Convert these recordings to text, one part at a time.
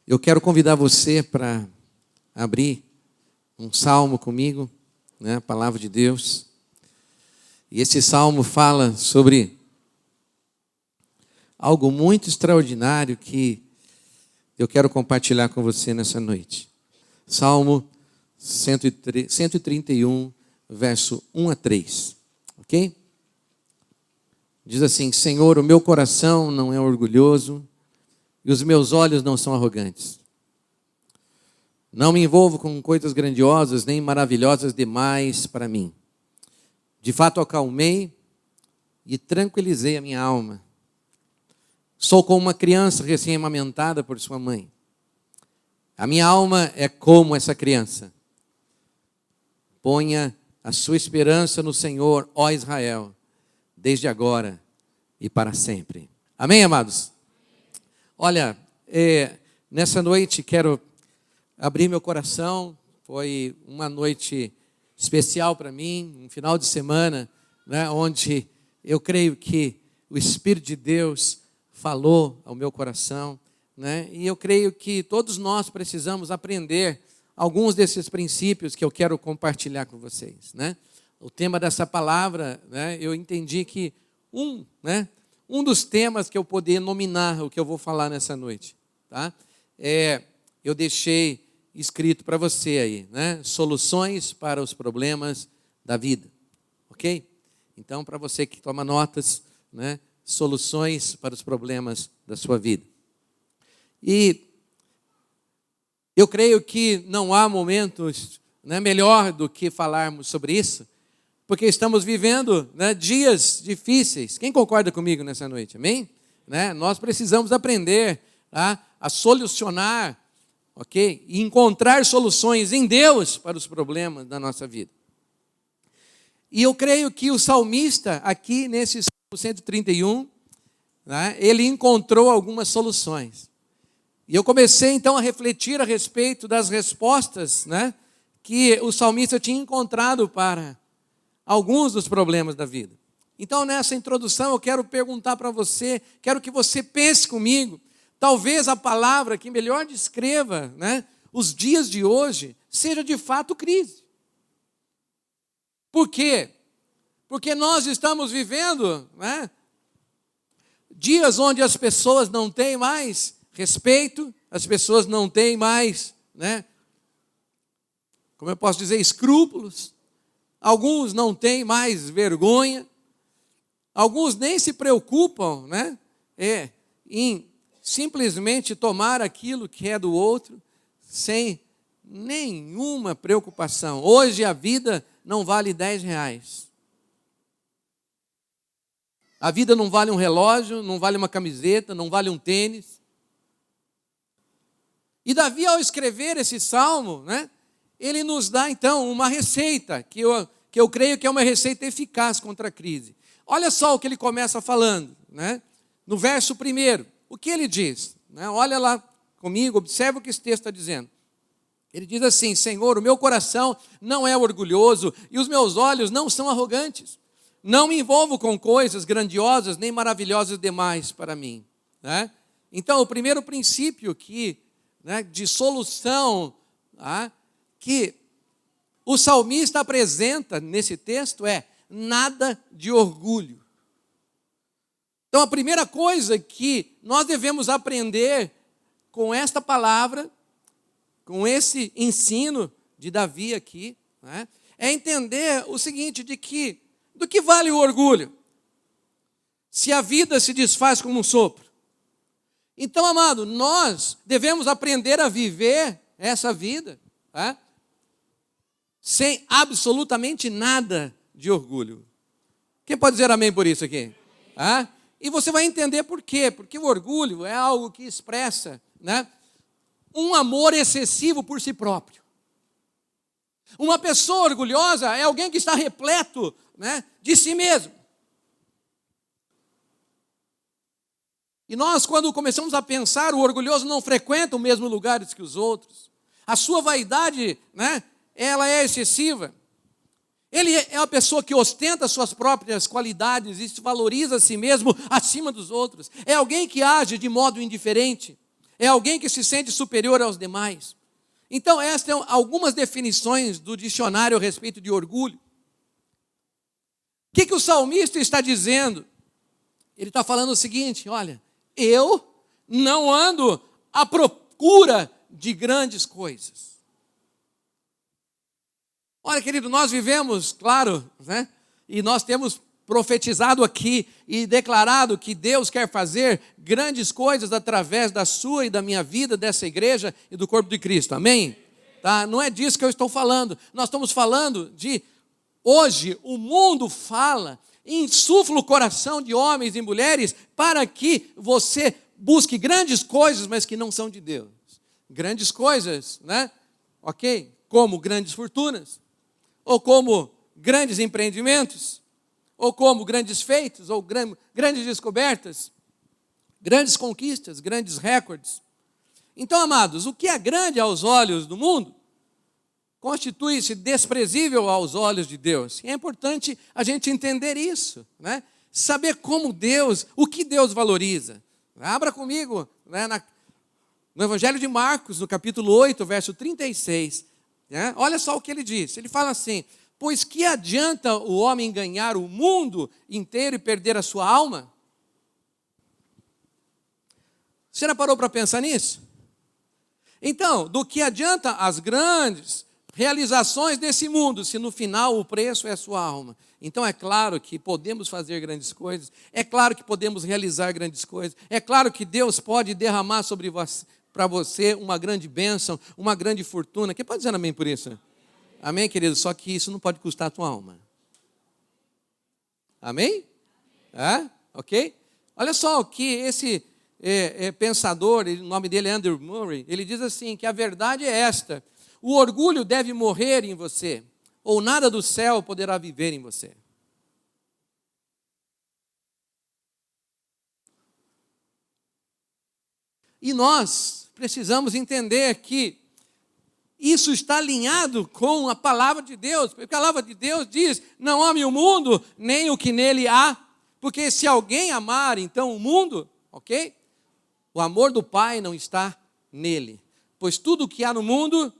Eu quero convidar você para abrir um salmo comigo, né? A palavra de Deus. E esse salmo fala sobre algo muito extraordinário que eu quero compartilhar com você nessa noite. Salmo 131, verso 1 a 3. Ok? Diz assim: Senhor, o meu coração não é orgulhoso e os meus olhos não são arrogantes. Não me envolvo com coisas grandiosas nem maravilhosas demais para mim. De fato, acalmei e tranquilizei a minha alma. Sou como uma criança recém-amamentada por sua mãe. A minha alma é como essa criança. Ponha a sua esperança no Senhor, ó Israel, desde agora e para sempre. Amém, amados? Olha, nessa noite quero abrir meu coração. Foi uma noite especial para mim, um final de semana, né, onde eu creio que o Espírito de Deus falou ao meu coração, né, e eu creio que todos nós precisamos aprender alguns desses princípios que eu quero compartilhar com vocês, né? O tema dessa palavra, né, eu entendi que um dos temas que eu poder nominar o que eu vou falar nessa noite, tá? Eu deixei escrito para você aí, né? Soluções para os problemas da vida, ok? Então, para você que toma notas, né? Soluções para os problemas da sua vida. E eu creio que não há momentos, né, melhor do que falarmos sobre isso, porque estamos vivendo, né, dias difíceis. Quem concorda comigo nessa noite? Amém? Né? Nós precisamos aprender, tá, a solucionar, ok? E encontrar soluções em Deus para os problemas da nossa vida. E eu creio que o salmista, aqui nesse Salmo 131, né, ele encontrou algumas soluções. E eu comecei então a refletir a respeito das respostas, né, que o salmista tinha encontrado para alguns dos problemas da vida. Então, nessa introdução, eu quero perguntar para você, quero que você pense comigo, talvez a palavra que melhor descreva, né, os dias de hoje seja de fato crise. Por quê? Porque nós estamos vivendo, né, dias onde as pessoas não têm mais respeito, as pessoas não têm mais, né, como eu posso dizer, escrúpulos. Alguns não têm mais vergonha. Alguns nem se preocupam, né, em simplesmente tomar aquilo que é do outro sem nenhuma preocupação. Hoje a vida não vale 10 reais. A vida não vale um relógio, não vale uma camiseta, não vale um tênis. E Davi, ao escrever esse salmo, né, ele nos dá então uma receita, que eu creio que é uma receita eficaz contra a crise. Olha só o que ele começa falando, né, no verso 1. O que ele diz? Né, olha lá comigo, observa o que esse texto está dizendo. Ele diz assim: Senhor, o meu coração não é orgulhoso e os meus olhos não são arrogantes. Não me envolvo com coisas grandiosas nem maravilhosas demais para mim. Né? Então, o primeiro princípio que, né, de solução, tá, que o salmista apresenta nesse texto é nada de orgulho. Então, a primeira coisa que nós devemos aprender com esta palavra, com esse ensino de Davi aqui, né, é entender o seguinte, do que vale o orgulho? Se a vida se desfaz como um sopro. Então, amado, nós devemos aprender a viver essa vida, tá, sem absolutamente nada de orgulho. Quem pode dizer amém por isso aqui? Ah? E você vai entender por quê. Porque o orgulho é algo que expressa, né, um amor excessivo por si próprio. Uma pessoa orgulhosa é alguém que está repleto, né, de si mesmo. E nós, quando começamos a pensar, o orgulhoso não frequenta o mesmo lugar que os outros. A sua vaidade, né, ela é excessiva. Ele é uma pessoa que ostenta suas próprias qualidades e se valoriza a si mesmo acima dos outros. É alguém que age de modo indiferente. É alguém que se sente superior aos demais. Então, estas são algumas definições do dicionário a respeito de orgulho. O que o salmista está dizendo? Ele está falando o seguinte: olha, eu não ando à procura de grandes coisas. Olha, querido, nós vivemos, claro, né? E nós temos profetizado aqui e declarado que Deus quer fazer grandes coisas através da sua e da minha vida, dessa igreja e do corpo de Cristo, amém? Tá? Não é disso que eu estou falando, nós estamos falando de, hoje, o mundo fala, insufla o coração de homens e mulheres para que você busque grandes coisas, mas que não são de Deus. Grandes coisas, né? Ok? Como grandes fortunas, ou como grandes empreendimentos, ou como grandes feitos, ou grandes descobertas, grandes conquistas, grandes recordes. Então, amados, o que é grande aos olhos do mundo, constitui-se desprezível aos olhos de Deus. E é importante a gente entender isso, né? Saber como Deus, o que Deus valoriza. Abra comigo, né, no Evangelho de Marcos, no capítulo 8, verso 36. Né? Olha só o que ele diz. Ele fala assim: pois que adianta o homem ganhar o mundo inteiro e perder a sua alma? Você já parou para pensar nisso? Então, do que adianta as grandes realizações desse mundo, se no final o preço é a sua alma? Então é claro que podemos fazer grandes coisas, é claro que podemos realizar grandes coisas, é claro que Deus pode derramar sobre você, para você uma grande bênção, uma grande fortuna. Quem pode dizer amém por isso? Amém, querido? Só que isso não pode custar a tua alma. Amém? É? Ok? Olha só o que esse pensador, o nome dele é Andrew Murray, ele diz assim, que a verdade é esta: o orgulho deve morrer em você, ou nada do céu poderá viver em você. E nós precisamos entender que isso está alinhado com a palavra de Deus, porque a palavra de Deus diz: não ame o mundo, nem o que nele há, porque se alguém amar então o mundo, ok? O amor do Pai não está nele, pois tudo o que há no mundo,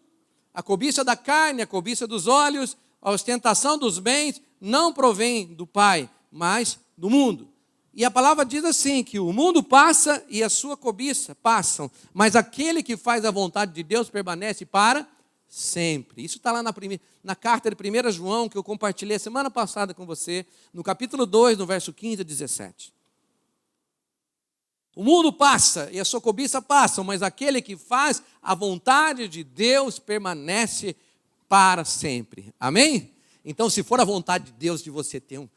a cobiça da carne, a cobiça dos olhos, a ostentação dos bens, não provém do Pai, mas do mundo. E a palavra diz assim, que o mundo passa e a sua cobiça passam, mas aquele que faz a vontade de Deus permanece para sempre. Isso está lá na carta de 1 João, que eu compartilhei a semana passada com você, no capítulo 2, no verso 15 a 17. O mundo passa e a sua cobiça passam, mas aquele que faz a vontade de Deus permanece para sempre. Amém? Então, se for a vontade de Deus de você ter um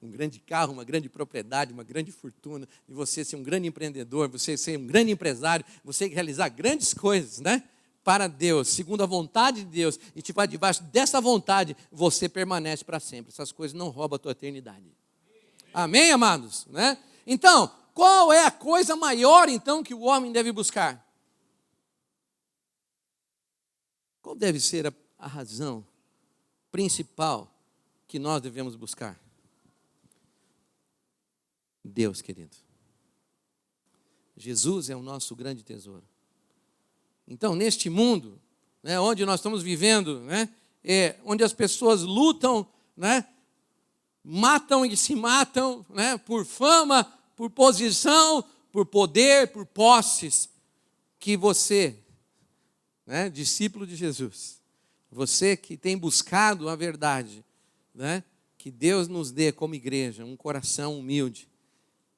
grande carro, uma grande propriedade, uma grande fortuna, de você ser um grande empreendedor, você ser um grande empresário, você realizar grandes coisas, né? Para Deus, segundo a vontade de Deus, e tipo, debaixo dessa vontade, você permanece para sempre. Essas coisas não roubam a tua eternidade. Amém, amados? Né? Então, qual é a coisa maior, então, que o homem deve buscar? Qual deve ser a razão principal que nós devemos buscar? Deus, querido. Jesus é o nosso grande tesouro. Então, neste mundo, né, onde nós estamos vivendo, né, onde as pessoas lutam, né, matam e se matam, né, por fama, por posição, por poder, por posses, que você, né, discípulo de Jesus, você que tem buscado a verdade, né, que Deus nos dê como igreja um coração humilde,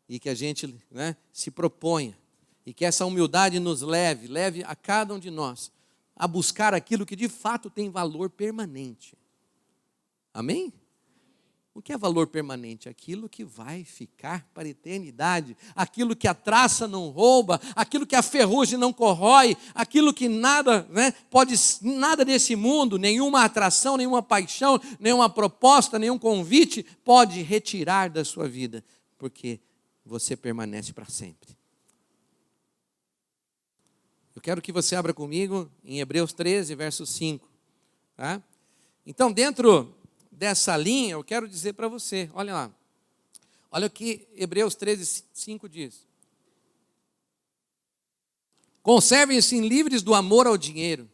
e que a gente, né, se proponha, e que essa humildade nos leve a cada um de nós a buscar aquilo que de fato tem valor permanente. Amém? O que é valor permanente? Aquilo que vai ficar para a eternidade, aquilo que a traça não rouba, aquilo que a ferrugem não corrói, aquilo que nada, né, nada desse mundo, nenhuma atração, nenhuma paixão, nenhuma proposta, nenhum convite pode retirar da sua vida, porque você permanece para sempre. Eu quero que você abra comigo em Hebreus 13, verso 5. Tá? Então, dentro dessa linha, eu quero dizer para você, olha lá. Olha o que Hebreus 13, 5 diz. Conservem-se livres do amor ao dinheiro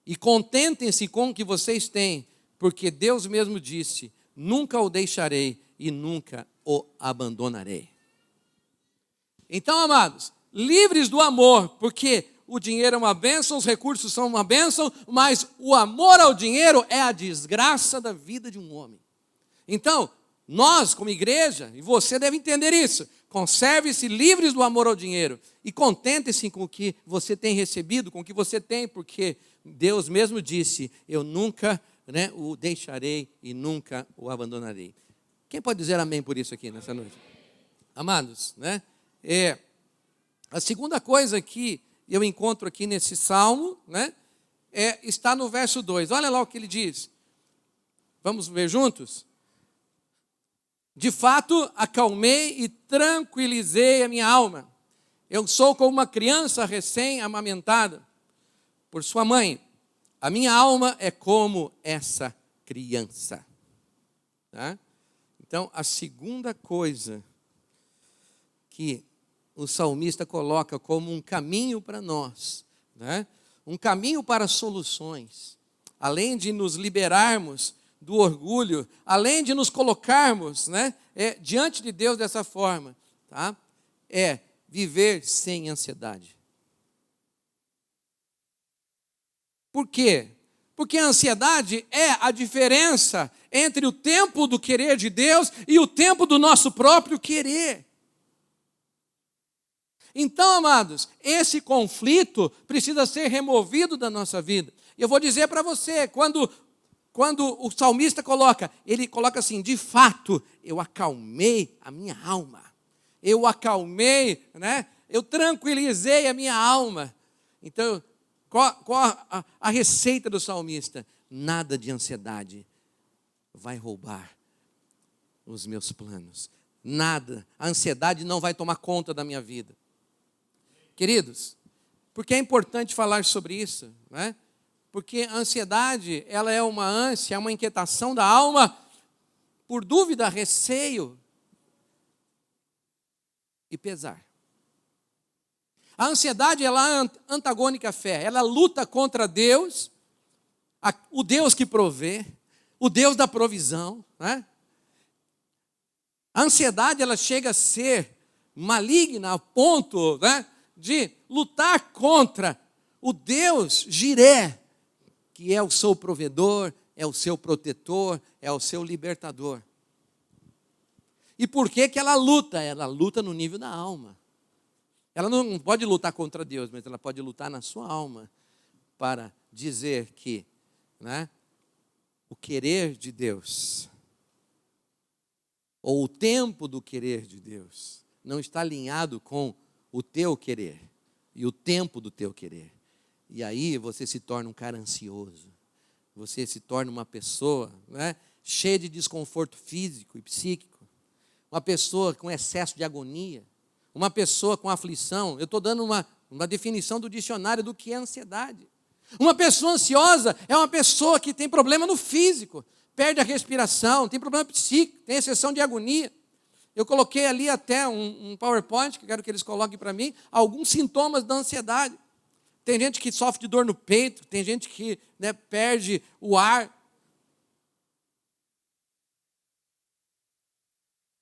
e contentem-se com o que vocês têm, porque Deus mesmo disse: nunca o deixarei e nunca o abandonarei. Então, amados, livres do amor, porque o dinheiro é uma bênção, os recursos são uma bênção, mas o amor ao dinheiro é a desgraça da vida de um homem. Então, nós, como igreja, e você deve entender isso, conserve-se livres do amor ao dinheiro e contente-se com o que você tem recebido, com o que você tem, porque Deus mesmo disse: eu nunca o deixarei e nunca o abandonarei. Quem pode dizer amém por isso aqui nessa noite? Amados, a segunda coisa que eu encontro aqui nesse salmo, está no verso 2. Olha lá o que ele diz. Vamos ver juntos? De fato, acalmei e tranquilizei a minha alma. Eu sou como uma criança recém-amamentada por sua mãe. A minha alma é como essa criança. Tá? Então, a segunda coisa que o salmista coloca como um caminho para nós, um caminho para soluções, além de nos liberarmos do orgulho, além de nos colocarmos diante de Deus dessa forma, é viver sem ansiedade. Por quê? Porque a ansiedade é a diferença entre o tempo do querer de Deus e o tempo do nosso próprio querer. Então, amados, esse conflito precisa ser removido da nossa vida. Eu vou dizer para você, quando o salmista ele coloca assim: de fato, eu acalmei a minha alma. Eu acalmei, eu tranquilizei a minha alma. Então, qual a receita do salmista? Nada de ansiedade vai roubar os meus planos. Nada. A ansiedade não vai tomar conta da minha vida. Queridos, por que é importante falar sobre isso? Porque a ansiedade, ela é uma ânsia, é uma inquietação da alma por dúvida, receio e pesar. A ansiedade, ela é antagônica à fé. Ela luta contra Deus, o Deus que provê, o Deus da provisão. A ansiedade, ela chega a ser maligna a ponto de lutar contra o Deus Jiré, que é o seu provedor, é o seu protetor, é o seu libertador. E por que ela luta? Ela luta no nível da alma. Ela não pode lutar contra Deus, mas ela pode lutar na sua alma para dizer que o querer de Deus, ou o tempo do querer de Deus, não está alinhado com o teu querer e o tempo do teu querer. E aí você se torna um cara ansioso. Você se torna uma pessoa cheia de desconforto físico e psíquico. Uma pessoa com excesso de agonia. Uma pessoa com aflição. Eu estou dando uma definição do dicionário do que é ansiedade. Uma pessoa ansiosa é uma pessoa que tem problema no físico. Perde a respiração, tem problema psíquico, tem exceção de agonia. Eu coloquei ali até um PowerPoint, que eu quero que eles coloquem para mim, alguns sintomas da ansiedade. Tem gente que sofre de dor no peito, tem gente que perde o ar.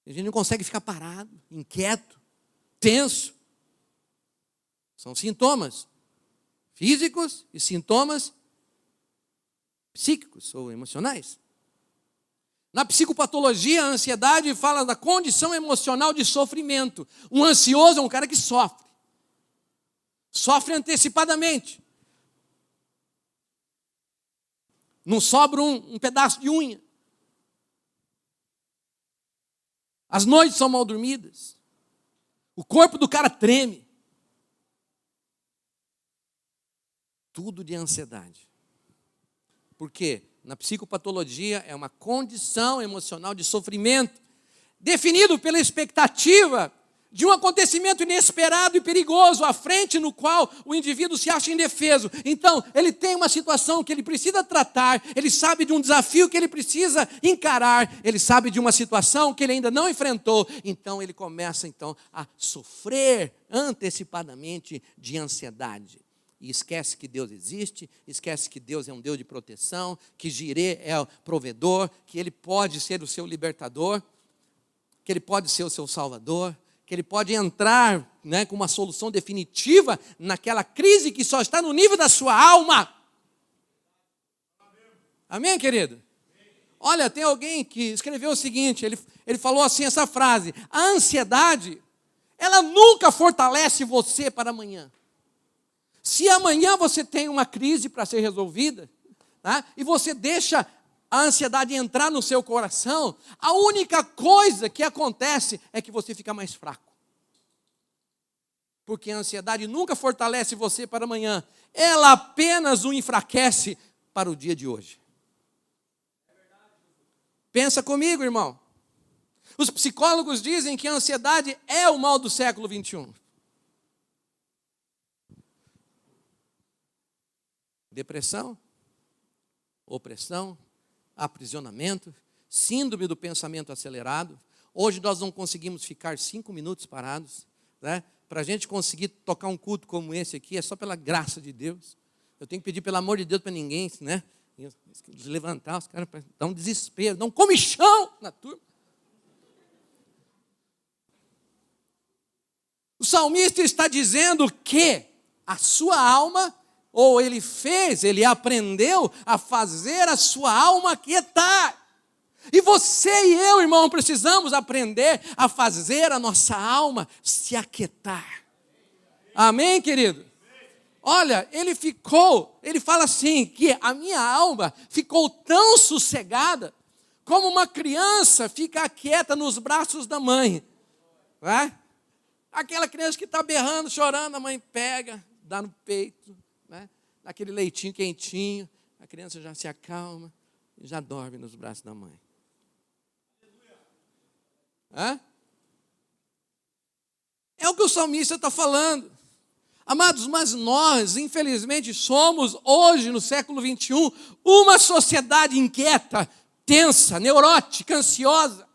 A gente não consegue ficar parado, inquieto, tenso. São sintomas físicos e sintomas psíquicos ou emocionais. Na psicopatologia, a ansiedade fala da condição emocional de sofrimento. Um ansioso é um cara que sofre. Sofre antecipadamente. Não sobra um pedaço de unha. As noites são mal dormidas. O corpo do cara treme. Tudo de ansiedade. Por quê? Na psicopatologia é uma condição emocional de sofrimento, definido pela expectativa de um acontecimento inesperado e perigoso à frente, no qual o indivíduo se acha indefeso. Então, ele tem uma situação que ele precisa tratar, ele sabe de um desafio que ele precisa encarar, ele sabe de uma situação que ele ainda não enfrentou. Então, ele começa a sofrer antecipadamente de ansiedade. E esquece que Deus existe, esquece que Deus é um Deus de proteção, que Jirê é o provedor, que Ele pode ser o seu libertador, que Ele pode ser o seu salvador, que Ele pode entrar, com uma solução definitiva naquela crise que só está no nível da sua alma. Amém, querido? Olha, tem alguém que escreveu o seguinte, ele falou assim essa frase: a ansiedade, ela nunca fortalece você para amanhã. Se amanhã você tem uma crise para ser resolvida, e você deixa a ansiedade entrar no seu coração, a única coisa que acontece é que você fica mais fraco. Porque a ansiedade nunca fortalece você para amanhã, ela apenas o enfraquece para o dia de hoje. Pensa comigo, irmão. Os psicólogos dizem que a ansiedade é o mal do século 21. Depressão, opressão, aprisionamento, síndrome do pensamento acelerado. Hoje nós não conseguimos ficar 5 minutos parados, Para a gente conseguir tocar um culto como esse aqui, é só pela graça de Deus. Eu tenho que pedir pelo amor de Deus para ninguém, levantar os caras, dá um desespero, dá um comichão na turma. O salmista está dizendo que a sua alma, ou ele aprendeu a fazer a sua alma aquietar. E você e eu, irmão, precisamos aprender a fazer a nossa alma se aquietar. Amém, querido? Olha, ele fala assim, que a minha alma ficou tão sossegada, como uma criança fica quieta nos braços da mãe. Aquela criança que está berrando, chorando, a mãe pega, dá no peito, dá aquele leitinho quentinho, a criança já se acalma e já dorme nos braços da mãe. É o que o salmista está falando. Amados, mas nós, infelizmente, somos hoje, no século 21, uma sociedade inquieta, tensa, neurótica, ansiosa.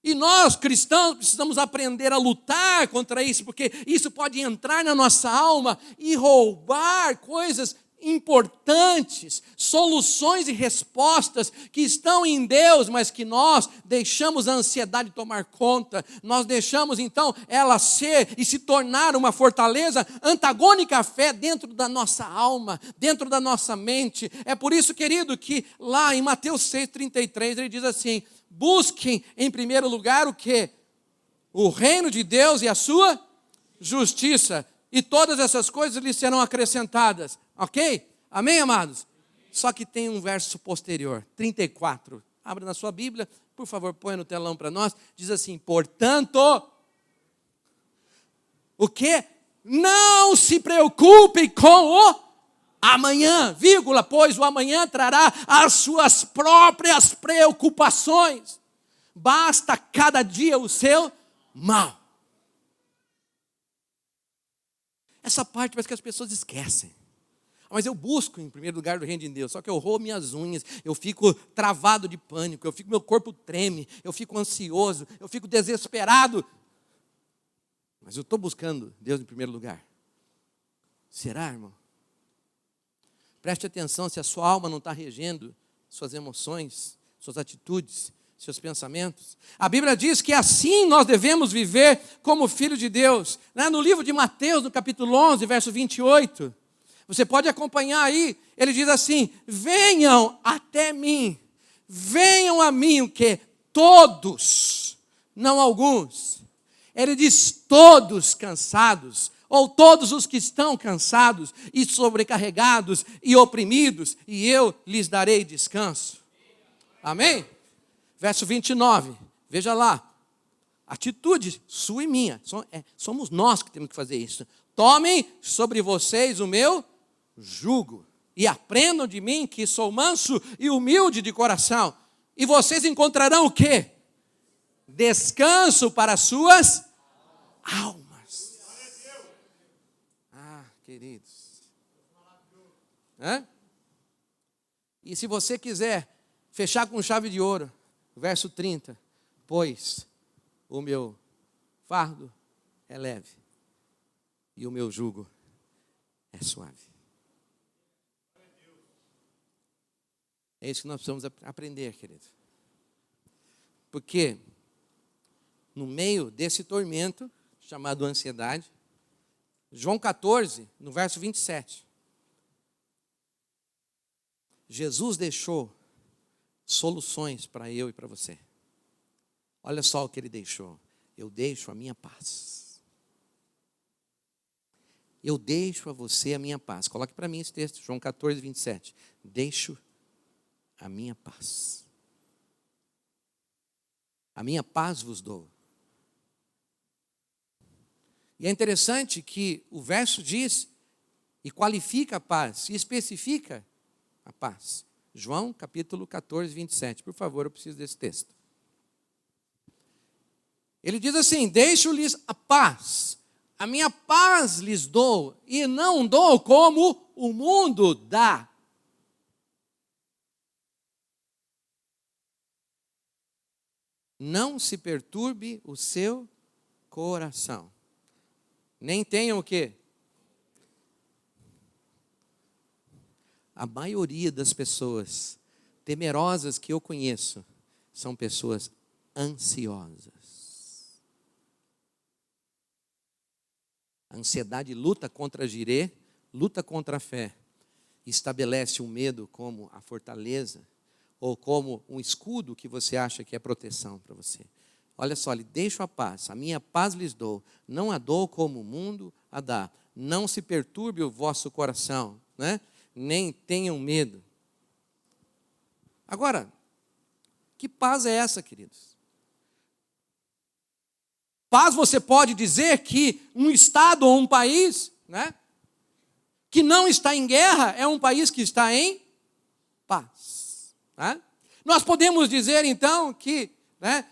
E nós, cristãos, precisamos aprender a lutar contra isso, porque isso pode entrar na nossa alma e roubar coisas importantes, soluções e respostas que estão em Deus, mas que nós deixamos a ansiedade tomar conta, nós deixamos então ela ser e se tornar uma fortaleza antagônica à fé dentro da nossa alma, dentro da nossa mente. É por isso, querido, que lá em Mateus 6,33 ele diz assim: busquem em primeiro lugar o quê? O reino de Deus e a sua justiça, e todas essas coisas lhes serão acrescentadas. Ok? Amém, amados? Só que tem um verso posterior, 34. Abra na sua Bíblia, por favor, põe no telão para nós. Diz assim: portanto, o quê? Não se preocupem com o amanhã, vírgula, pois o amanhã trará as suas próprias preocupações. Basta cada dia o seu mal. Essa parte parece que as pessoas esquecem. Mas eu busco em primeiro lugar o reino de Deus, só que eu roubo minhas unhas, eu fico travado de pânico, meu corpo treme, eu fico ansioso, eu fico desesperado. Mas eu estou buscando Deus em primeiro lugar. Será, irmão? Preste atenção, se a sua alma não está regendo suas emoções, suas atitudes, seus pensamentos. A Bíblia diz que assim nós devemos viver como filho de Deus. No livro de Mateus, no capítulo 11, verso 28, você pode acompanhar aí, ele diz assim: venham até mim, venham a mim o quê? Todos, não alguns. Ele diz todos cansados, ou todos os que estão cansados e sobrecarregados e oprimidos, e eu lhes darei descanso. Amém? Verso 29, veja lá, atitude sua e minha, somos nós que temos que fazer isso. Tomem sobre vocês o meu jugo e aprendam de mim, que sou manso e humilde de coração, e vocês encontrarão o quê? Descanso para as suas almas. Ah, queridos. Hã? E se você quiser fechar com chave de ouro, verso 30, pois o meu fardo é leve e o meu jugo é suave. É isso que nós precisamos aprender, querido. Porque no meio desse tormento, chamado ansiedade, João 14, no verso 27, Jesus deixou soluções para eu e para você. Olha só o que ele deixou. Eu deixo a minha paz. Eu deixo a você a minha paz. Coloque para mim esse texto, João 14, 27. Deixo a minha paz. A minha paz vos dou. E é interessante que o verso diz e qualifica a paz, e especifica a paz. João capítulo 14, 27. Por favor, eu preciso desse texto. Ele diz assim: deixo-lhes a paz, a minha paz lhes dou, e não dou como o mundo dá. Não se perturbe o seu coração. Nem tenham o quê? A maioria das pessoas temerosas que eu conheço são pessoas ansiosas. A ansiedade luta contra a girê, luta contra a fé. Estabelece o medo como a fortaleza, ou como um escudo que você acha que é proteção para você. Olha só, ele deixa a paz, a minha paz lhes dou, não a dou como o mundo a dá. Não se perturbe o vosso coração, né? Nem tenham medo. Agora, que paz é essa, queridos? Paz você pode dizer que um estado ou um país, né, que não está em guerra é um país que está em paz. Né? Nós podemos dizer então que, né,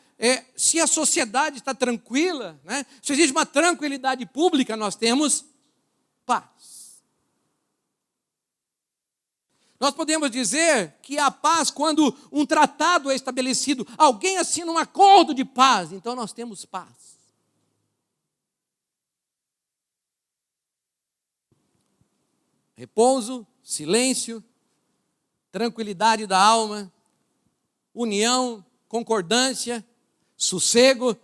se a sociedade está tranquila, né, se existe uma tranquilidade pública, nós temos paz. Nós podemos dizer que há paz quando um tratado é estabelecido, alguém assina um acordo de paz, então nós temos paz. Repouso, silêncio, tranquilidade da alma, união, concordância, sossego,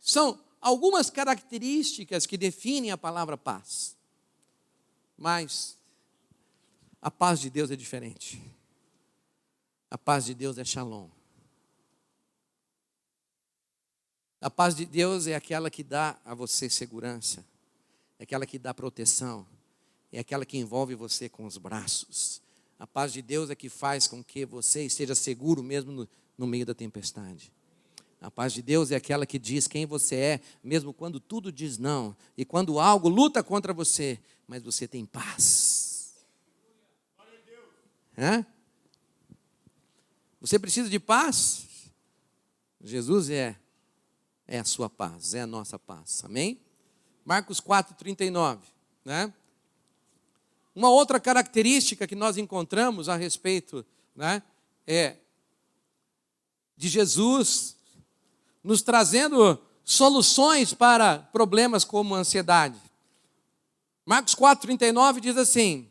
são algumas características que definem a palavra paz. Mas a paz de Deus é diferente. A paz de Deus é shalom. A paz de Deus é aquela que dá a você segurança, é aquela que dá proteção, é aquela que envolve você com os braços. A paz de Deus é que faz com que você esteja seguro mesmo no meio da tempestade. A paz de Deus é aquela que diz quem você é, mesmo quando tudo diz não, e quando algo luta contra você, mas você tem paz. Você precisa de paz? Jesus é a sua paz, é a nossa paz, amém? Marcos 4:39, né? Uma outra característica que nós encontramos a respeito, né, de Jesus nos trazendo soluções para problemas como a ansiedade. Marcos 4:39 diz assim: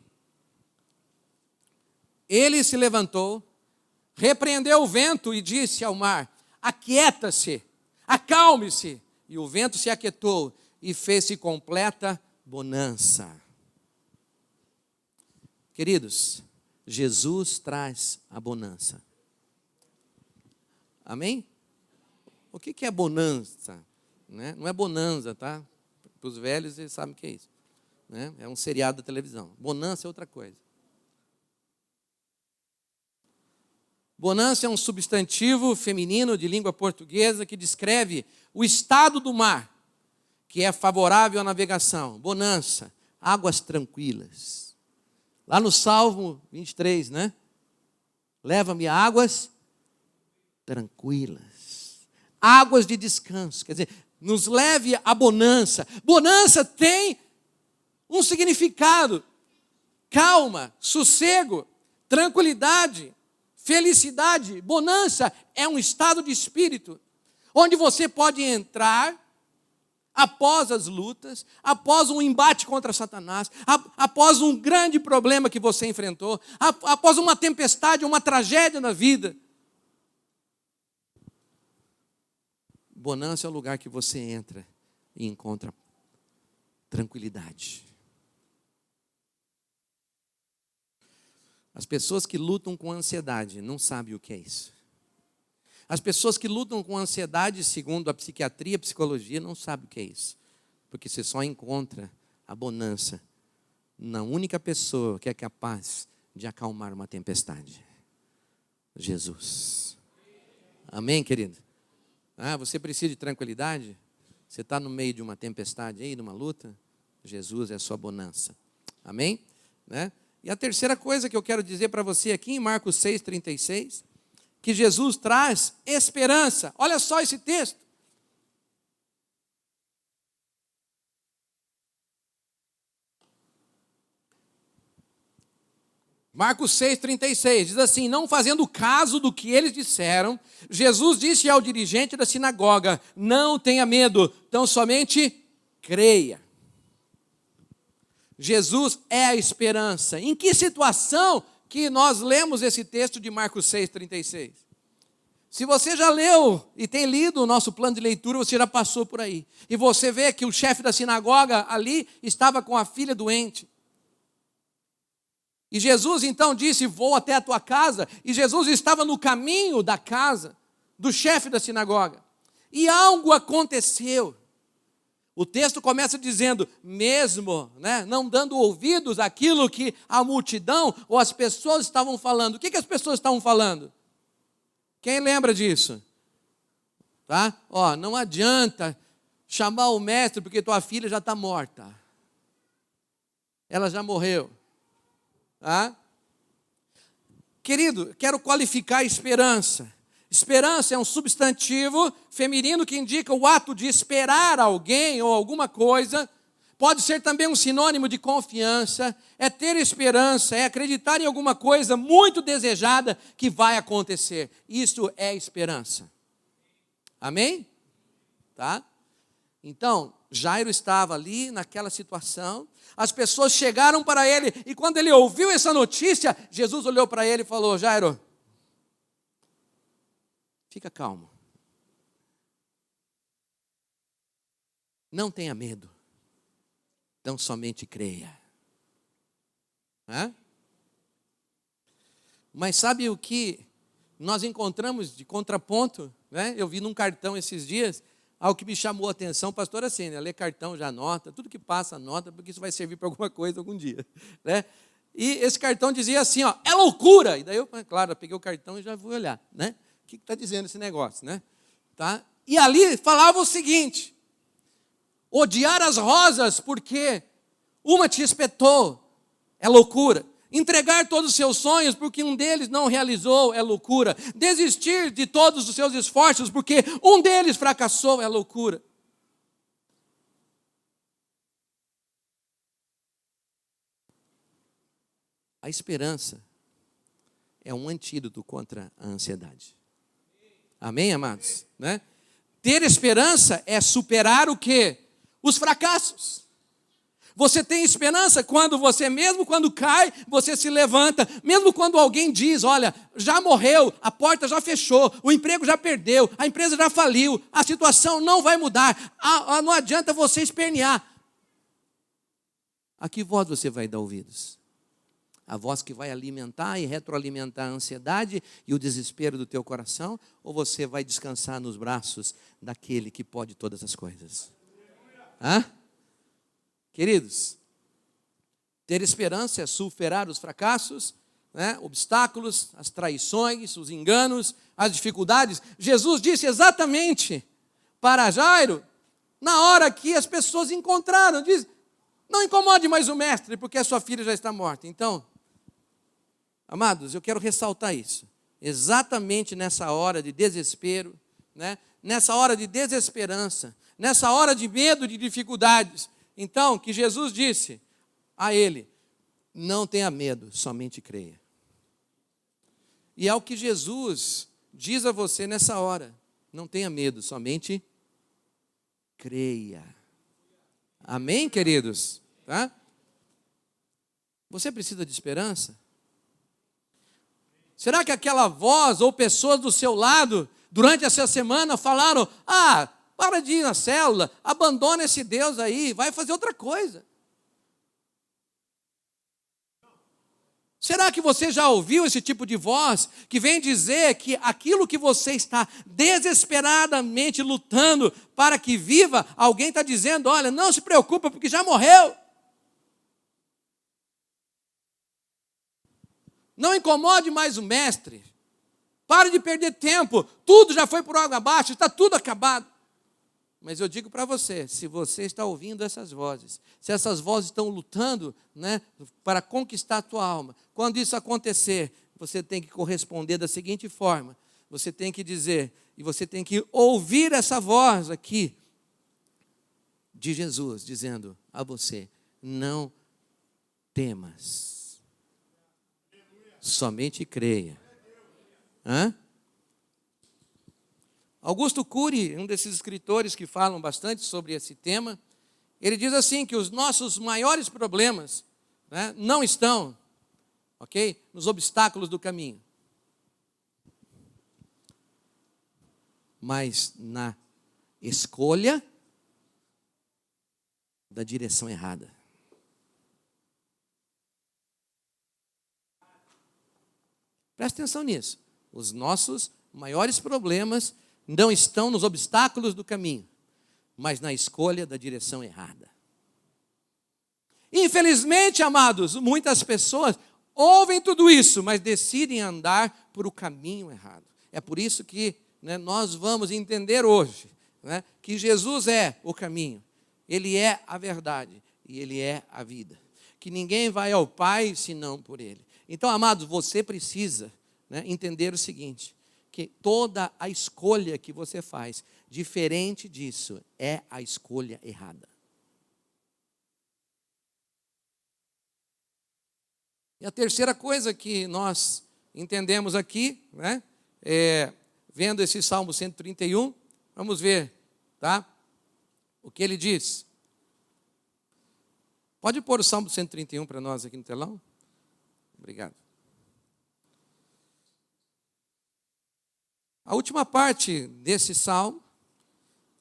ele se levantou, repreendeu o vento e disse ao mar: aquieta-se, acalme-se. E o vento se aquietou e fez-se completa bonança. Queridos, Jesus traz a bonança. Amém? O que é bonança? Né? Não é bonança, tá? Para os velhos, eles sabem o que é isso. Né? É um seriado da televisão. Bonança é outra coisa. Bonança é um substantivo feminino de língua portuguesa que descreve o estado do mar, que é favorável à navegação. Bonança, águas tranquilas. Lá no Salmo 23, né? Leva-me a águas tranquilas. Águas de descanso. Quer dizer, nos leve à bonança. Bonança tem um significado: calma, sossego, tranquilidade, felicidade. Bonança é um estado de espírito onde você pode entrar após as lutas, após um embate contra Satanás, após um grande problema que você enfrentou, após uma tempestade, uma tragédia na vida. Bonança é o lugar que você entra e encontra tranquilidade. As pessoas que lutam com ansiedade não sabem o que é isso. As pessoas que lutam com ansiedade, segundo a psiquiatria e a psicologia, não sabem o que é isso. Porque você só encontra a bonança na única pessoa que é capaz de acalmar uma tempestade: Jesus. Amém, querido? Você precisa de tranquilidade? Você está no meio de uma tempestade aí, de uma luta? Jesus é a sua bonança. Amém? Né? E a terceira coisa que eu quero dizer para você aqui em Marcos 6,36, que Jesus traz esperança. Olha só esse texto. Marcos 6,36 diz assim: não fazendo caso do que eles disseram, Jesus disse ao dirigente da sinagoga: não tenha medo, tão somente creia. Jesus é a esperança. Em que situação que nós lemos esse texto de Marcos 6,36? Se você já leu e tem lido o nosso plano de leitura, você já passou por aí. E você vê que o chefe da sinagoga ali estava com a filha doente. E Jesus então disse: vou até a tua casa. E Jesus estava no caminho da casa do chefe da sinagoga. E algo aconteceu. O texto começa dizendo: mesmo não dando ouvidos àquilo que a multidão ou as pessoas estavam falando. O que as pessoas estavam falando? Quem lembra disso? Tá? Não adianta chamar o mestre porque tua filha já está morta. Ela já morreu. Tá? Querido, quero qualificar a esperança. Esperança é um substantivo feminino que indica o ato de esperar alguém ou alguma coisa. Pode ser também um sinônimo de confiança. É ter esperança, é acreditar em alguma coisa muito desejada que vai acontecer. Isso é esperança. Amém? Tá? Então, Jairo estava ali naquela situação. As pessoas chegaram para ele e quando ele ouviu essa notícia, Jesus olhou para ele e falou: Jairo, fica calmo. Não tenha medo. Então somente creia. Mas sabe o que nós encontramos de contraponto? Eu vi num cartão esses dias algo que me chamou a atenção. Pastor, assim, ler cartão já anota, tudo que passa anota, porque isso vai servir para alguma coisa algum dia. E esse cartão dizia assim, é loucura. E daí eu, claro, eu peguei o cartão e já fui olhar. O que está dizendo esse negócio? Tá? E ali falava o seguinte: odiar as rosas porque uma te espetou é loucura. Entregar todos os seus sonhos porque um deles não realizou é loucura. Desistir de todos os seus esforços porque um deles fracassou é loucura. A esperança é um antídoto contra a ansiedade. Amém, amados? Ter esperança é superar o quê? Os fracassos. Você tem esperança quando você, mesmo quando cai, você se levanta. Mesmo quando alguém diz, olha, já morreu, a porta já fechou, o emprego já perdeu, a empresa já faliu, a situação não vai mudar. Não adianta você espernear. A que voz você vai dar ouvidos? A voz que vai alimentar e retroalimentar a ansiedade e o desespero do teu coração? Ou você vai descansar nos braços daquele que pode todas as coisas? Queridos, ter esperança é superar os fracassos, obstáculos, as traições, os enganos, as dificuldades. Jesus disse exatamente para Jairo, na hora que as pessoas encontraram, diz: não incomode mais o mestre, porque a sua filha já está morta. Então, amados, eu quero ressaltar isso. Exatamente nessa hora de desespero, nessa hora de desesperança, nessa hora de medo, de dificuldades. Então, que Jesus disse a ele: não tenha medo, somente creia. E é o que Jesus diz a você nessa hora: não tenha medo, somente creia. Amém, queridos? Tá? Você precisa de esperança? Será que aquela voz ou pessoas do seu lado, durante essa semana, falaram: para de ir na célula, abandona esse Deus aí, vai fazer outra coisa? Será que você já ouviu esse tipo de voz que vem dizer que aquilo que você está desesperadamente lutando para que viva, alguém está dizendo: olha, não se preocupa porque já morreu. Não incomode mais o mestre. Pare de perder tempo. Tudo já foi por água abaixo, está tudo acabado. Mas eu digo para você, se você está ouvindo essas vozes, se essas vozes estão lutando, né, para conquistar a tua alma, quando isso acontecer, você tem que corresponder da seguinte forma: você tem que dizer, e você tem que ouvir essa voz aqui, de Jesus, dizendo a você: não temas. Somente creia. Augusto Cury, um desses escritores que falam bastante sobre esse tema, ele diz assim, que os nossos maiores problemas, né, não estão, nos obstáculos do caminho, mas na escolha da direção errada. Presta atenção nisso. Os nossos maiores problemas não estão nos obstáculos do caminho, mas na escolha da direção errada. Infelizmente, amados, muitas pessoas ouvem tudo isso, mas decidem andar por o caminho errado. É por isso que, né, nós vamos entender hoje, né, que Jesus é o caminho, Ele é a verdade e Ele é a vida. Que ninguém vai ao Pai senão por Ele. Então, amados, você precisa, né, entender o seguinte: que toda a escolha que você faz, diferente disso, é a escolha errada. E a terceira coisa que nós entendemos aqui, né, vendo esse Salmo 131, vamos ver, tá? O que ele diz. Pode pôr o Salmo 131 para nós aqui no telão? Obrigado. A última parte desse salmo,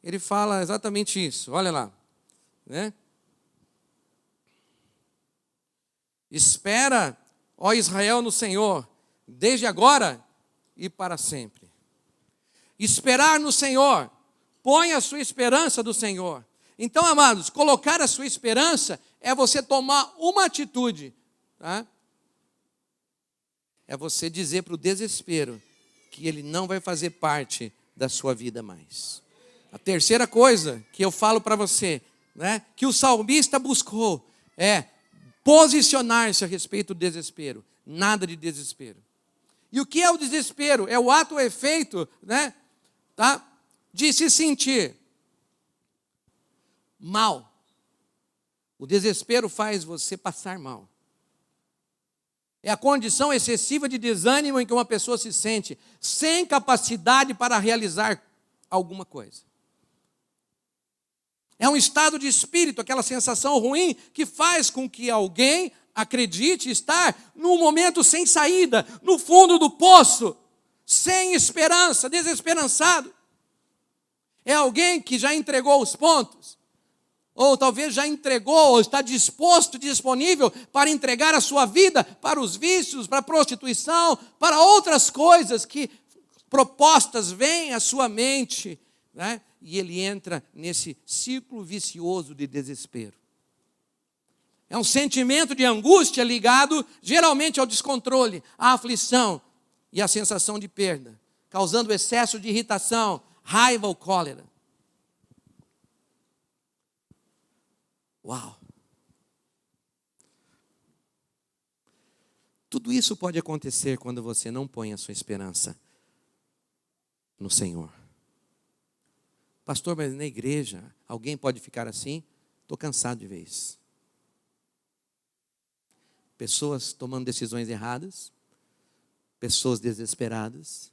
ele fala exatamente isso. Olha lá, né? Espera, ó Israel, no Senhor, desde agora e para sempre. Esperar no Senhor, põe a sua esperança no Senhor. Então, amados, colocar a sua esperança é você tomar uma atitude, tá? É você dizer para o desespero que ele não vai fazer parte da sua vida mais. A terceira coisa que eu falo para você, né, que o salmista buscou, é posicionar-se a respeito do desespero. Nada de desespero. E o que é o desespero? É o ato ou efeito, né, tá, de se sentir mal. O desespero faz você passar mal. É a condição excessiva de desânimo em que uma pessoa se sente sem capacidade para realizar alguma coisa. É um estado de espírito, aquela sensação ruim que faz com que alguém acredite estar num momento sem saída, no fundo do poço, sem esperança, desesperançado. É alguém que já entregou os pontos, ou talvez já entregou, ou está disposto, disponível para entregar a sua vida para os vícios, para a prostituição, para outras coisas que propostas vêm à sua mente, né? E ele entra nesse ciclo vicioso de desespero. É um sentimento de angústia ligado geralmente ao descontrole, à aflição e à sensação de perda, causando excesso de irritação, raiva ou cólera. Uau! Tudo isso pode acontecer quando você não põe a sua esperança no Senhor. Pastor, mas na igreja, alguém pode ficar assim? Estou cansado de ver isso. Pessoas tomando decisões erradas, pessoas desesperadas,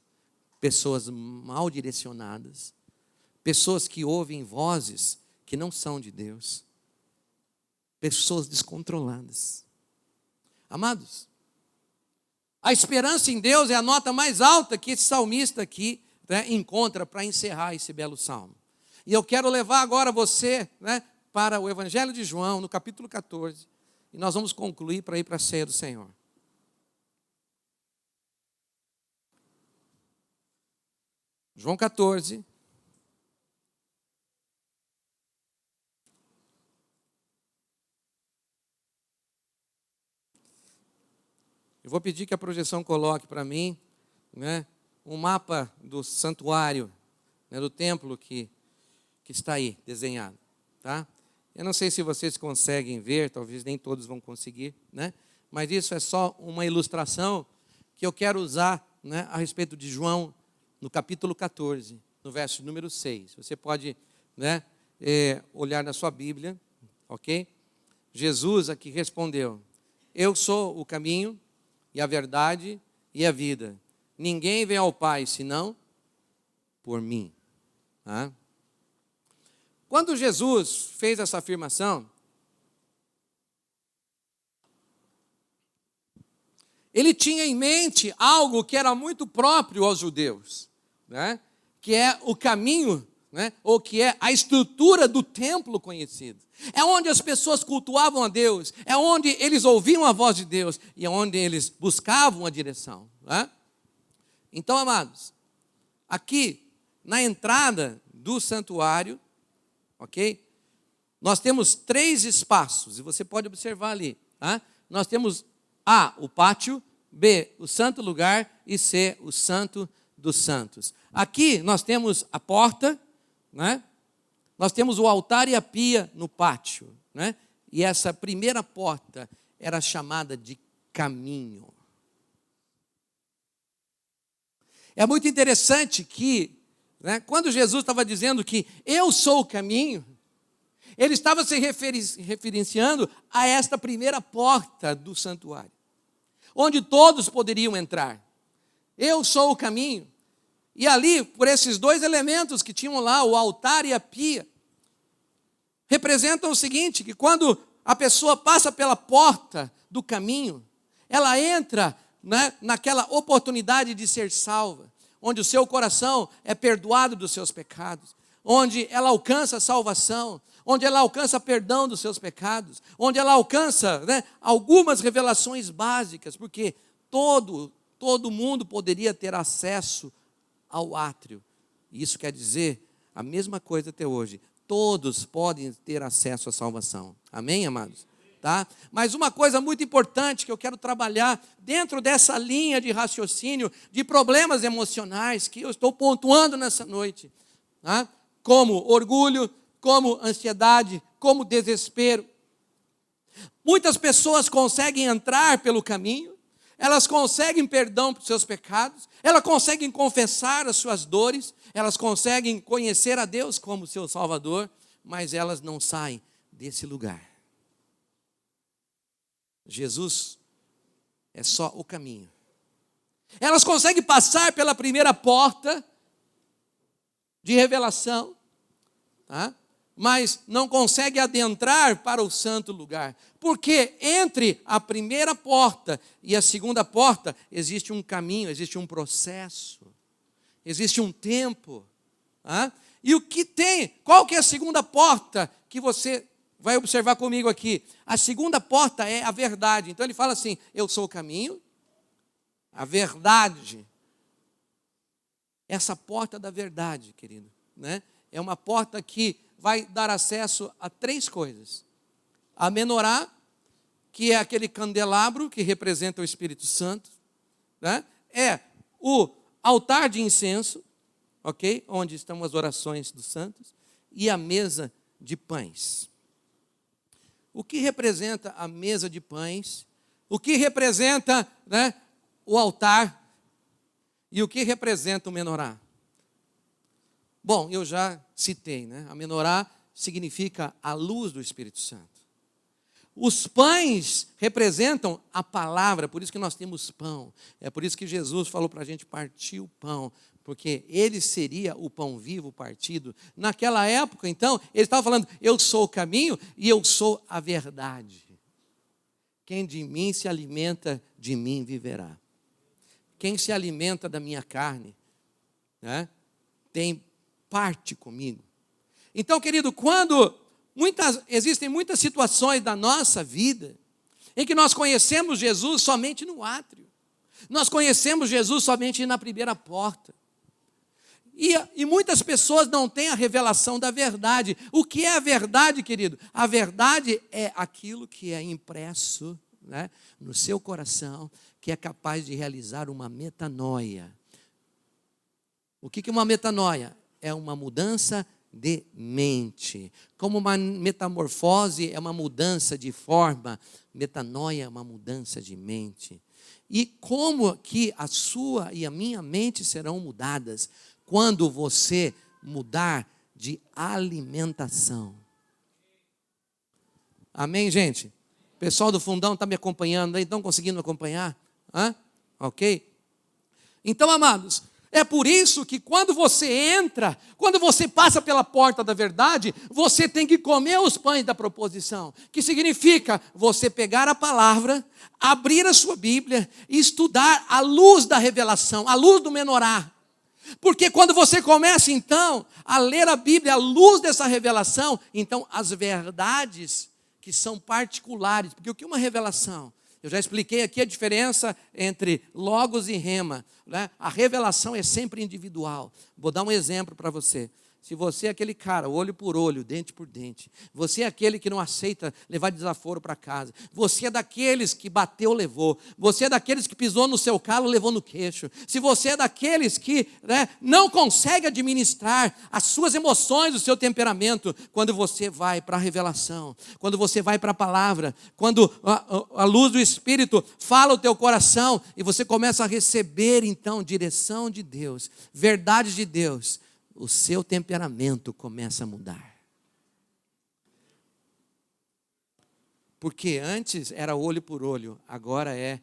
pessoas mal direcionadas, pessoas que ouvem vozes que não são de Deus, pessoas descontroladas. Amados, a esperança em Deus é a nota mais alta que esse salmista aqui, né, encontra para encerrar esse belo salmo. E eu quero levar agora você, né, para o Evangelho de João, no capítulo 14, e nós vamos concluir para ir para a ceia do Senhor. João 14. Eu vou pedir que a projeção coloque para mim, né, um mapa do santuário, né, do templo que está aí desenhado, tá? Eu não sei se vocês conseguem ver, talvez nem todos vão conseguir, né? Mas isso é só uma ilustração que eu quero usar, né, a respeito de João, no capítulo 14, no verso número 6. Você pode, né, olhar na sua Bíblia, ok? Jesus aqui respondeu: eu sou o caminho e a verdade e a vida. Ninguém vem ao Pai senão por mim. Tá? Quando Jesus fez essa afirmação, ele tinha em mente algo que era muito próprio aos judeus, né? Que é o caminho, né? Ou que é a estrutura do templo conhecido. É onde as pessoas cultuavam a Deus, é onde eles ouviam a voz de Deus e é onde eles buscavam a direção. Né? Então, amados, aqui na entrada do santuário, ok? Nós temos 3 espaços, e você pode observar ali. Tá? Nós temos A, o pátio, B, o santo lugar e C, o santo dos santos. Aqui nós temos a porta, né? Nós temos o altar e a pia no pátio, né? E essa primeira porta era chamada de caminho. É muito interessante que, né, quando Jesus estava dizendo que eu sou o caminho, ele estava se referenciando a esta primeira porta do santuário, onde todos poderiam entrar. Eu sou o caminho. E ali, por esses 2 elementos que tinham lá, o altar e a pia, representam o seguinte, que quando a pessoa passa pela porta do caminho, ela entra, né, naquela oportunidade de ser salva, onde o seu coração é perdoado dos seus pecados, onde ela alcança a salvação, onde ela alcança perdão dos seus pecados, onde ela alcança, né, algumas revelações básicas, porque todo mundo poderia ter acesso ao átrio. Isso quer dizer a mesma coisa até hoje. Todos podem ter acesso à salvação. Amém, amados? Tá? Mas uma coisa muito importante que eu quero trabalhar dentro dessa linha de raciocínio de problemas emocionais que eu estou pontuando nessa noite, tá? Como orgulho, como ansiedade, como desespero. Muitas pessoas conseguem entrar pelo caminho, elas conseguem perdão por seus pecados, elas conseguem confessar as suas dores, elas conseguem conhecer a Deus como seu Salvador, mas elas não saem desse lugar. Jesus é só o caminho. Elas conseguem passar pela primeira porta de revelação, tá? Mas não conseguem adentrar para o santo lugar. Porque entre a primeira porta e a segunda porta existe um caminho, existe um processo, existe um tempo. Tá? E o que tem? Qual que é a segunda porta que você vai observar comigo aqui? A segunda porta é a verdade. Então ele fala assim: eu sou o caminho, a verdade. Essa porta da verdade, querido, né? É uma porta que vai dar acesso a 3 coisas. A menorá, que é aquele candelabro que representa o Espírito Santo, né? É o altar de incenso, ok? Onde estão as orações dos santos, e a mesa de pães. O que representa a mesa de pães? O que representa, né, o altar? E o que representa o menorá? Bom, eu já citei, né? A menorá significa a luz do Espírito Santo. Os pães representam a palavra, por isso que nós temos pão. É por isso que Jesus falou para a gente partir o pão, porque ele seria o pão vivo partido. Naquela época, então, ele estava falando, eu sou o caminho e eu sou a verdade. Quem de mim se alimenta, de mim viverá. Quem se alimenta da minha carne, né, tem parte comigo. Então, querido, quando existem muitas situações da nossa vida em que nós conhecemos Jesus somente no átrio. Nós conhecemos Jesus somente na primeira porta. E muitas pessoas não têm a revelação da verdade. O que é a verdade, querido? A verdade é aquilo que é impresso, né, no seu coração, que é capaz de realizar uma metanoia. O que é uma metanoia? É uma mudança de mente. Como uma metamorfose é uma mudança de forma, metanoia é uma mudança de mente. E como que a sua e a minha mente serão mudadas? Quando você mudar de alimentação. Amém, gente? O pessoal do fundão está me acompanhando aí? Estão conseguindo me acompanhar? Ok? Então, amados, é por isso que quando você passa pela porta da verdade, você tem que comer os pães da proposição, que significa você pegar a palavra, abrir a sua Bíblia e estudar à luz da revelação, à luz do menorá. Porque quando você começa então a ler a Bíblia à luz dessa revelação, então as verdades que são particulares, porque o que é uma revelação? Eu já expliquei aqui a diferença entre logos e rema, né? A revelação é sempre individual. Vou dar um exemplo para você. Se você é aquele cara, olho por olho, dente por dente, você é aquele que não aceita levar desaforo para casa, você é daqueles que bateu, levou, você é daqueles que pisou no seu calo, levou no queixo, se você é daqueles que, né, não consegue administrar as suas emoções, o seu temperamento, quando você vai para a revelação, quando você vai para a palavra, quando a luz do Espírito fala o teu coração e você começa a receber então direção de Deus, verdade de Deus, o seu temperamento começa a mudar. Porque antes era olho por olho, agora é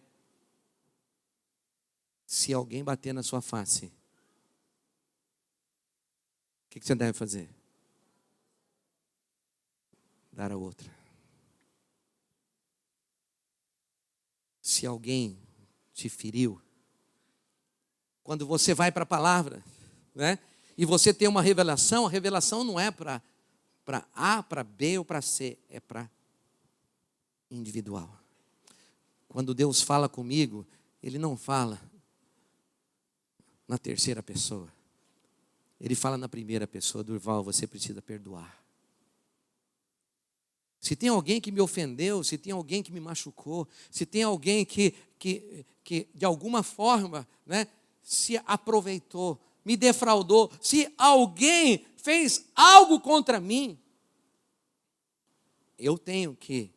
se alguém bater na sua face, o que você deve fazer? Dar a outra. Se alguém te feriu, quando você vai para a palavra, né? E você tem uma revelação, a revelação não é para A, para B ou para C, é para individual. Quando Deus fala comigo, Ele não fala na terceira pessoa. Ele fala na primeira pessoa. Durval, você precisa perdoar. Se tem alguém que me ofendeu, se tem alguém que me machucou, se tem alguém que de alguma forma, né, se aproveitou, me defraudou, se alguém fez algo contra mim, eu tenho que,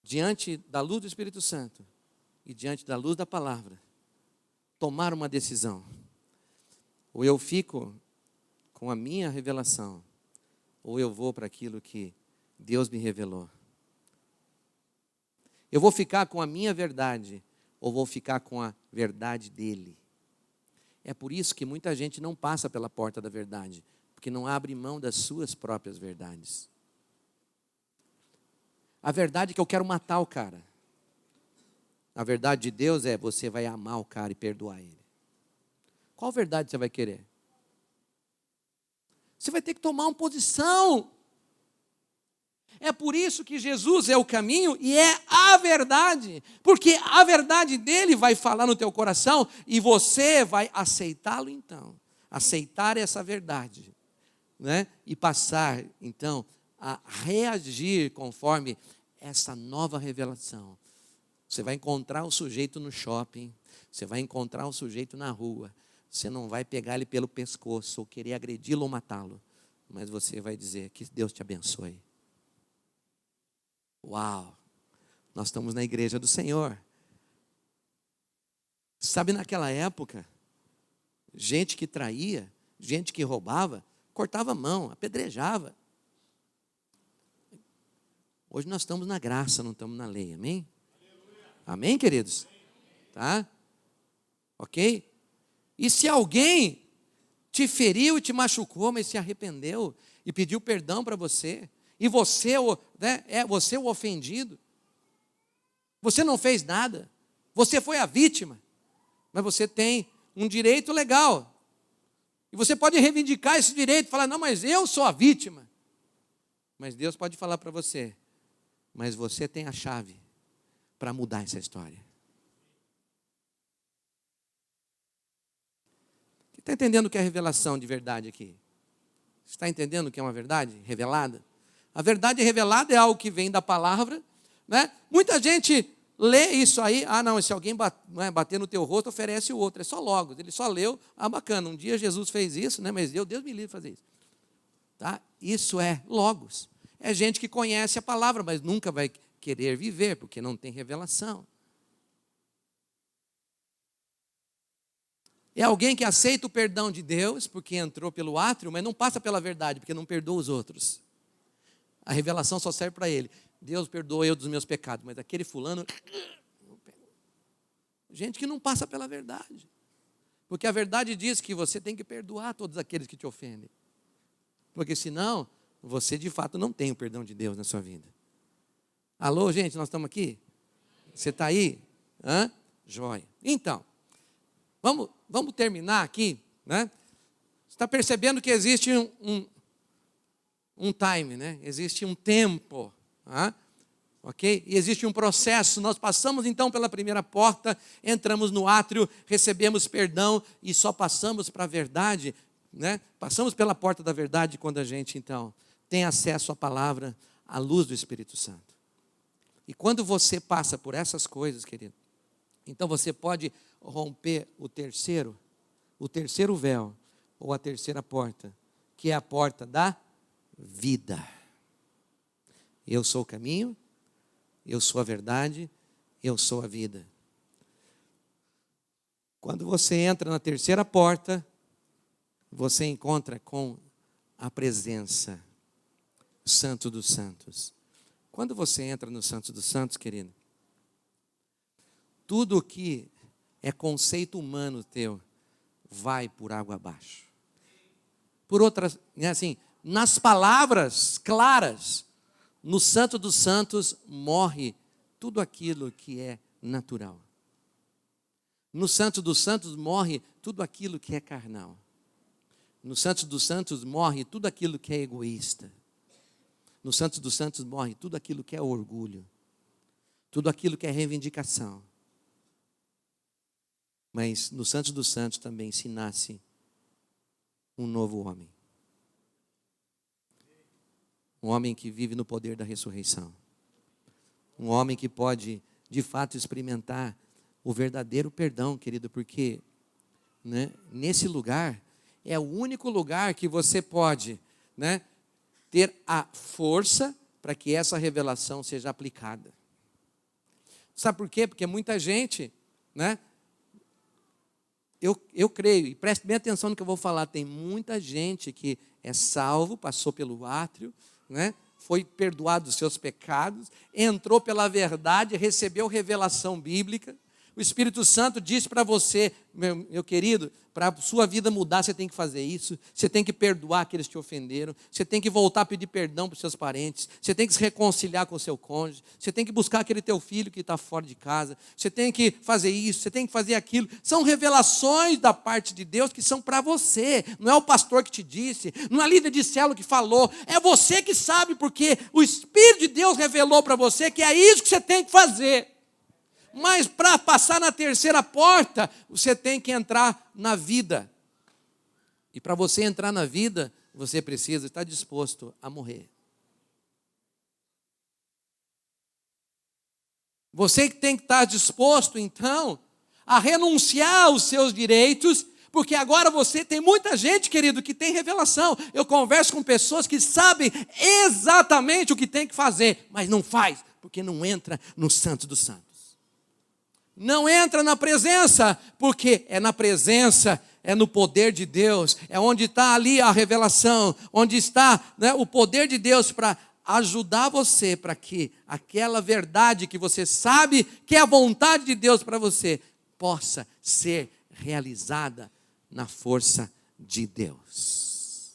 diante da luz do Espírito Santo e diante da luz da palavra, tomar uma decisão. Ou eu fico com a minha revelação, ou eu vou para aquilo que Deus me revelou. Eu vou ficar com a minha verdade, ou vou ficar com a verdade dele. É por isso que muita gente não passa pela porta da verdade, porque não abre mão das suas próprias verdades. A verdade é que eu quero matar o cara. A verdade de Deus é você vai amar o cara e perdoar ele. Qual verdade você vai querer? Você vai ter que tomar uma posição. É por isso que Jesus é o caminho e é a verdade. Porque a verdade dele vai falar no teu coração e você vai aceitá-lo então. Aceitar essa verdade, né? E passar então a reagir conforme essa nova revelação. Você vai encontrar o sujeito no shopping, você vai encontrar o sujeito na rua. Você não vai pegar ele pelo pescoço ou querer agredi-lo ou matá-lo. Mas você vai dizer que Deus te abençoe. Uau, nós estamos na igreja do Senhor. Sabe, naquela época, gente que traía, gente que roubava, cortava a mão, apedrejava. Hoje nós estamos na graça, não estamos na lei, amém? Amém, queridos? Tá? Ok? E se alguém te feriu e te machucou, mas se arrependeu e pediu perdão para você, e você, você o ofendido, você não fez nada, você foi a vítima, mas você tem um direito legal, e você pode reivindicar esse direito, falar, não, mas eu sou a vítima, mas Deus pode falar para você, mas você tem a chave para mudar essa história. Está entendendo o que é revelação de verdade aqui? Está entendendo o que é uma verdade revelada? A verdade revelada é algo que vem da palavra, né? Muita gente lê isso aí, não, se alguém bater no teu rosto, oferece o outro, é só logos, ele só leu, bacana, um dia Jesus fez isso, né? Mas Deus me livre de fazer isso. Tá? Isso é logos, é gente que conhece a palavra, mas nunca vai querer viver, porque não tem revelação. É alguém que aceita o perdão de Deus, porque entrou pelo átrio, mas não passa pela verdade, porque não perdoa os outros. A revelação só serve para ele. Deus perdoa eu dos meus pecados, mas aquele fulano... Gente que não passa pela verdade. Porque a verdade diz que você tem que perdoar todos aqueles que te ofendem. Porque senão, você de fato não tem o perdão de Deus na sua vida. Alô, gente, nós estamos aqui? Você está aí? Joia. Então, vamos terminar aqui, né? Você está percebendo que existe um time, né? Existe um tempo, ok? E existe um processo. Nós passamos então pela primeira porta, entramos no átrio, recebemos perdão e só passamos para a verdade, né? Passamos pela porta da verdade quando a gente então tem acesso à palavra, à luz do Espírito Santo. E quando você passa por essas coisas, querido, então você pode romper o terceiro véu, ou a terceira porta, que é a porta da vida. Eu sou o caminho, eu sou a verdade, eu sou a vida. Quando você entra na terceira porta, você encontra com a presença, Santo dos Santos. Quando você entra no Santo dos Santos, querido, tudo que é conceito humano teu vai por água abaixo. Por outras, assim, nas palavras claras, no Santo dos Santos morre tudo aquilo que é natural. No Santo dos Santos morre tudo aquilo que é carnal. No Santo dos Santos morre tudo aquilo que é egoísta. No Santo dos Santos morre tudo aquilo que é orgulho. Tudo aquilo que é reivindicação. Mas no Santo dos Santos também se nasce um novo homem. Um homem que vive no poder da ressurreição. Um homem que pode, de fato, experimentar o verdadeiro perdão, querido, porque, né, nesse lugar, é o único lugar que você pode, né, ter a força para que essa revelação seja aplicada. Sabe por quê? Porque muita gente, né, eu creio, e preste bem atenção no que eu vou falar, tem muita gente que é salvo, passou pelo átrio, né, foi perdoado dos seus pecados, entrou pela verdade, recebeu revelação bíblica. O Espírito Santo disse para você, meu querido, para a sua vida mudar, você tem que fazer isso. Você tem que perdoar aqueles que te ofenderam. Você tem que voltar a pedir perdão para os seus parentes. Você tem que se reconciliar com o seu cônjuge. Você tem que buscar aquele teu filho que está fora de casa. Você tem que fazer isso, você tem que fazer aquilo. São revelações da parte de Deus que são para você. Não é o pastor que te disse, não é a líder de célula que falou. É você que sabe, porque o Espírito de Deus revelou para você que é isso que você tem que fazer. Mas para passar na terceira porta, você tem que entrar na vida. E para você entrar na vida, você precisa estar disposto a morrer. Você que tem que estar disposto, então, a renunciar aos seus direitos, porque agora você tem muita gente, querido, que tem revelação. Eu converso com pessoas que sabem exatamente o que tem que fazer, mas não faz, porque não entra no Santo dos Santos. Não entra na presença, porque é na presença, é no poder de Deus, é onde está ali a revelação, onde está, né, o poder de Deus para ajudar você, para que aquela verdade que você sabe que é a vontade de Deus para você, possa ser realizada na força de Deus.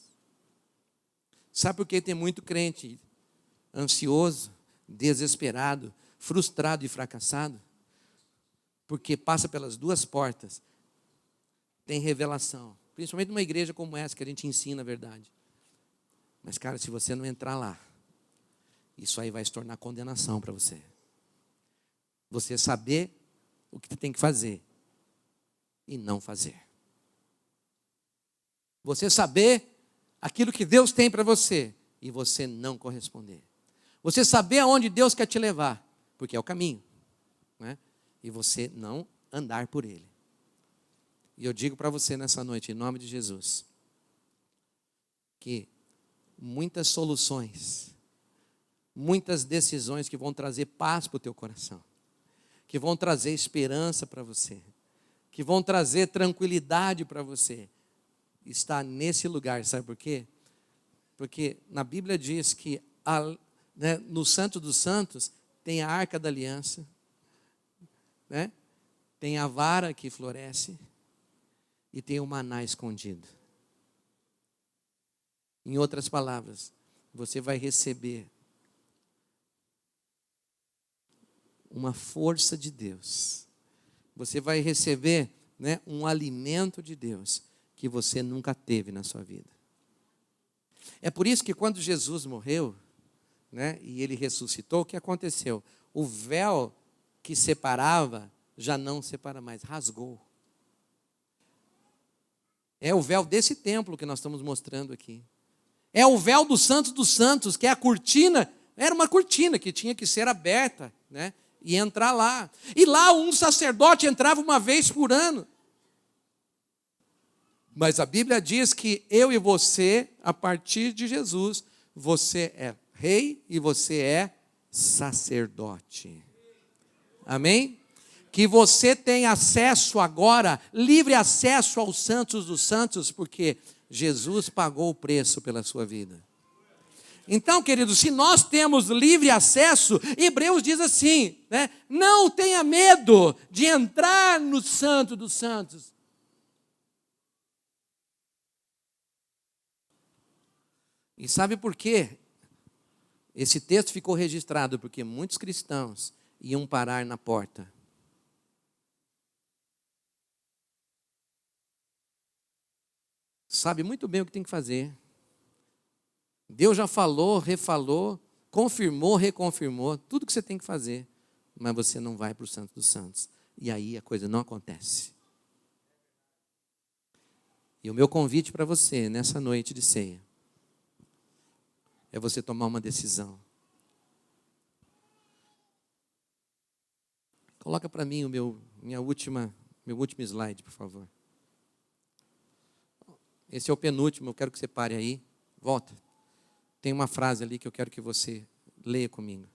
Sabe por que tem muito crente ansioso, desesperado, frustrado e fracassado? Porque passa pelas duas portas, tem revelação, principalmente numa igreja como essa, que a gente ensina a verdade. Mas, cara, se você não entrar lá, isso aí vai se tornar condenação para você. Você saber o que tem que fazer e não fazer. Você saber aquilo que Deus tem para você e você não corresponder. Você saber aonde Deus quer te levar, porque é o caminho, né? E você não andar por ele. E eu digo para você nessa noite, em nome de Jesus, que muitas soluções, muitas decisões que vão trazer paz para o teu coração, que vão trazer esperança para você, que vão trazer tranquilidade para você, está nesse lugar. Sabe por quê? Porque na Bíblia diz que no Santo dos Santos tem a Arca da Aliança, né? Tem a vara que floresce e tem o maná escondido. Em outras palavras, você vai receber uma força de Deus. Você vai receber, né, um alimento de Deus que você nunca teve na sua vida. É por isso que quando Jesus morreu, né, e ele ressuscitou, o que aconteceu? O véu que separava já não separa mais, rasgou. É o véu desse templo que nós estamos mostrando aqui. É o véu do Santo dos Santos, que é a cortina, era uma cortina que tinha que ser aberta, né, e entrar lá. E lá um sacerdote entrava uma vez por ano. Mas a Bíblia diz que eu e você, a partir de Jesus, você é rei e você é sacerdote. Amém? Que você tem acesso agora, livre acesso aos santos dos santos, porque Jesus pagou o preço pela sua vida. Então, queridos, se nós temos livre acesso, Hebreus diz assim, né? Não tenha medo de entrar no santo dos santos. E sabe por quê? Esse texto ficou registrado porque muitos cristãos iam parar na porta. Sabe muito bem o que tem que fazer. Deus já falou, refalou, confirmou, reconfirmou, tudo que você tem que fazer. Mas você não vai para o Santo dos Santos. E aí a coisa não acontece. E o meu convite para você, nessa noite de ceia, é você tomar uma decisão. Coloca para mim meu último slide, por favor. Esse é o penúltimo, eu quero que você pare aí. Volta. Tem uma frase ali que eu quero que você leia comigo.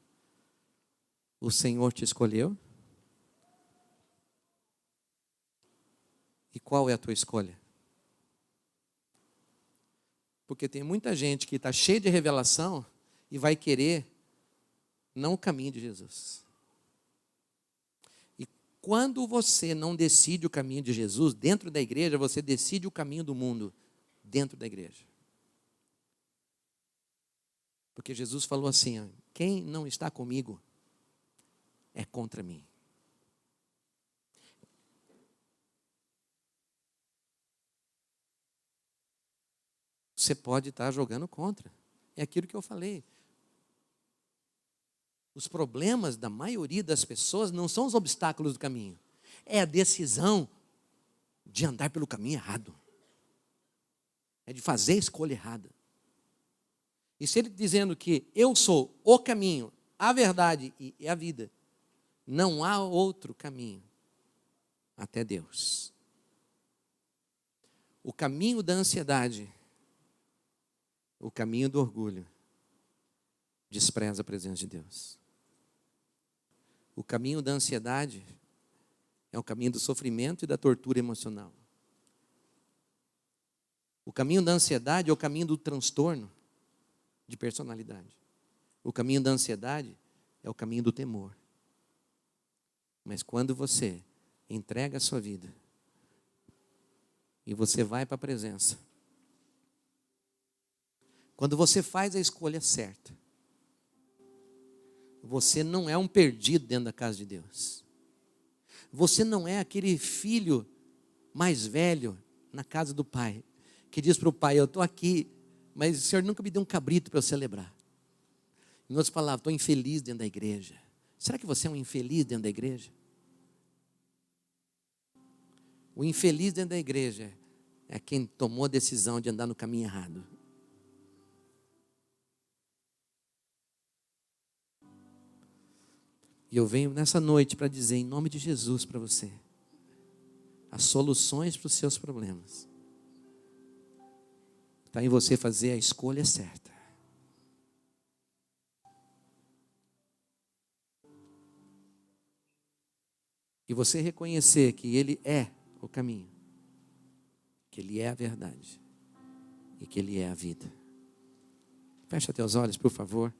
O Senhor te escolheu. E qual é a tua escolha? Porque tem muita gente que está cheia de revelação e vai querer não o caminho de Jesus. E quando você não decide o caminho de Jesus dentro da igreja, você decide o caminho do mundo dentro da igreja. Porque Jesus falou assim, ó, quem não está comigo é contra mim. Você pode estar jogando contra. É aquilo que eu falei. Os problemas da maioria das pessoas não são os obstáculos do caminho. É a decisão de andar pelo caminho errado. É de fazer a escolha errada. E se ele dizendo que eu sou o caminho, a verdade e a vida, não há outro caminho até Deus. O caminho da ansiedade, o caminho do orgulho, despreza a presença de Deus. O caminho da ansiedade É o caminho do sofrimento e da tortura emocional. O caminho da ansiedade é o caminho do transtorno de personalidade. O caminho da ansiedade é o caminho do temor. Mas quando você entrega a sua vida e você vai para a presença, quando você faz a escolha certa, você não é um perdido dentro da casa de Deus. Você não é aquele filho mais velho na casa do pai, que diz para o pai: eu estou aqui, mas o Senhor nunca me deu um cabrito para eu celebrar. Em outras palavras, estou infeliz dentro da igreja. Será que você é um infeliz dentro da igreja? O infeliz dentro da igreja é quem tomou a decisão de andar no caminho errado. E eu venho nessa noite para dizer, em nome de Jesus, para você, as soluções para os seus problemas está em você fazer a escolha certa. E você reconhecer que Ele é o caminho, que Ele é a verdade e que Ele é a vida. Fecha teus olhos, por favor.